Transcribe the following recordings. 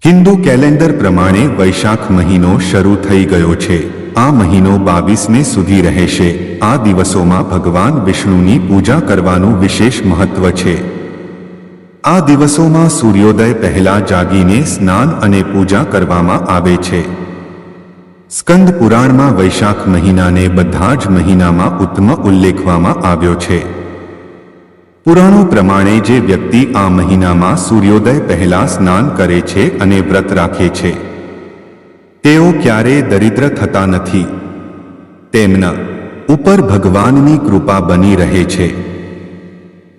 Hindu calendar પ્રમાણે વૈશાખ મહિનો શરૂ થઈ ગયો છે। આ મહિનો 22 મે સુધી રહેશે। આ દિવસોમાં ભગવાન વિષ્ણુની પૂજા કરવાનું વિશેષ મહત્વ છે। આ દિવસોમાં સૂર્યોદય પહેલા જાગીને સ્નાન અને પૂજા કરવામાં આવે છે। સ્કંદ પુરાણમાં વૈશાખ મહિનાને બધા જ મહિનામાં ઉત્તમ ઉલ્લેખવામાં આવ્યો છે। પુરાણો પ્રમાણે જે વ્યક્તિ આ મહિનામાં સૂર્યોદય પહેલા સ્નાન કરે છે અને વ્રત રાખે છે તેઓ ક્યારેય દરિદ્ર થતા નથી। તેમના ઉપર ભગવાનની કૃપા બની રહે છે।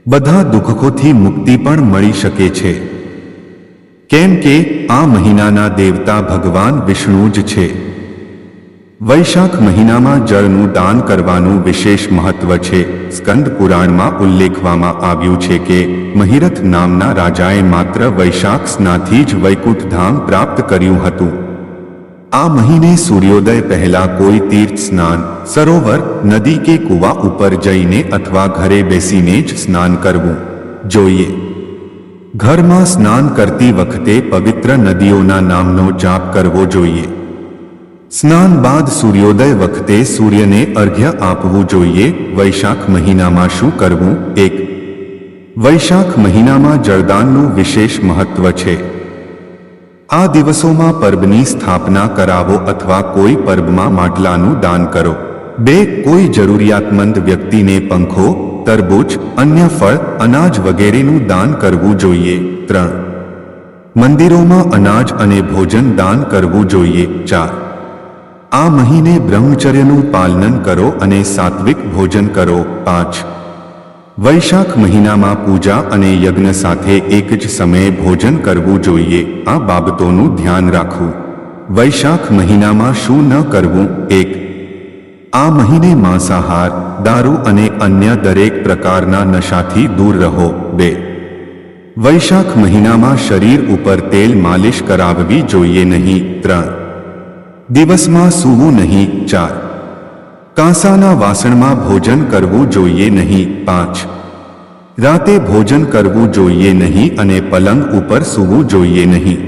બધા દુઃખોથી મુક્તિ પણ મળી શકે છે, કેમ કે આ મહિનાના દેવતા ભગવાન વિષ્ણુ જ છે। વૈશાખ મહિનામાં જળનું દાન કરવાનું વિશેષ મહત્વ છે। સ્કંદ પુરાણમાં ઉલ્લેખવામાં આવ્યું છે કે મહિરથ નામના રાજાએ માત્ર વૈશાખ સ્નાનથી જ વૈકુંઠ ધામ પ્રાપ્ત કર્યું હતું। આ મહિને સૂર્યોદય પહેલા કોઈ તીર્થ સ્નાન, સરોવર, નદી કે કૂવા ઉપર જઈને અથવા ઘરે બેસીને જ સ્નાન કરવું જોઈએ। ઘરમાં સ્નાન કરતી વખતે પવિત્ર નદીઓના નામનો જાપ કરવો જોઈએ। સ્નાન બાદ સૂર્યોદય વખતે સૂર્યને અર્ઘ્ય આપવું જોઈએ। વૈશાખ મહિનામાં શું કરવું? 1. વૈશાખ મહિનામાં જળદાનનું વિશેષ મહત્વ છે। આ દિવસોમાં પર્વની સ્થાપના કરાવો અથવા કોઈ પર્વમાં માટલાનું દાન કરો। 2. કોઈ જરૂરિયાતમંદ વ્યક્તિને પંખો, તરબૂચ, અન્ય ફળ, અનાજ વગેરેનું દાન કરવું જોઈએ। 3. મંદિરોમાં અનાજ અને ભોજન દાન કરવું જોઈએ। 4. આ મહિને બ્રહ્મચર્યનું પાલન કરો અને સાત્વિક ભોજન કરો। 5. વૈશાખ મહિનામાં પૂજા અને યજ્ઞ સાથે એક જ સમયે ભોજન કરવું જોઈએ। આ બાબતોનું ધ્યાન રાખવું। વૈશાખ મહિનામાં શું ન કરવું? 1. આ મહિને માંસાહાર, દારૂ અને અન્ય દરેક પ્રકારના નશાથી દૂર રહો। 2. વૈશાખ મહિનામાં શરીર ઉપર તેલ માલિશ કરાવવી જોઈએ નહીં। 3. દિવસમાં સૂવું નહીં। 4. કાંસાના વાસણમાં ભોજન કરવું જોઈએ નહીં। 5. રાતે ભોજન કરવું જોઈએ નહીં અને પલંગ ઉપર સૂવું જોઈએ નહીં।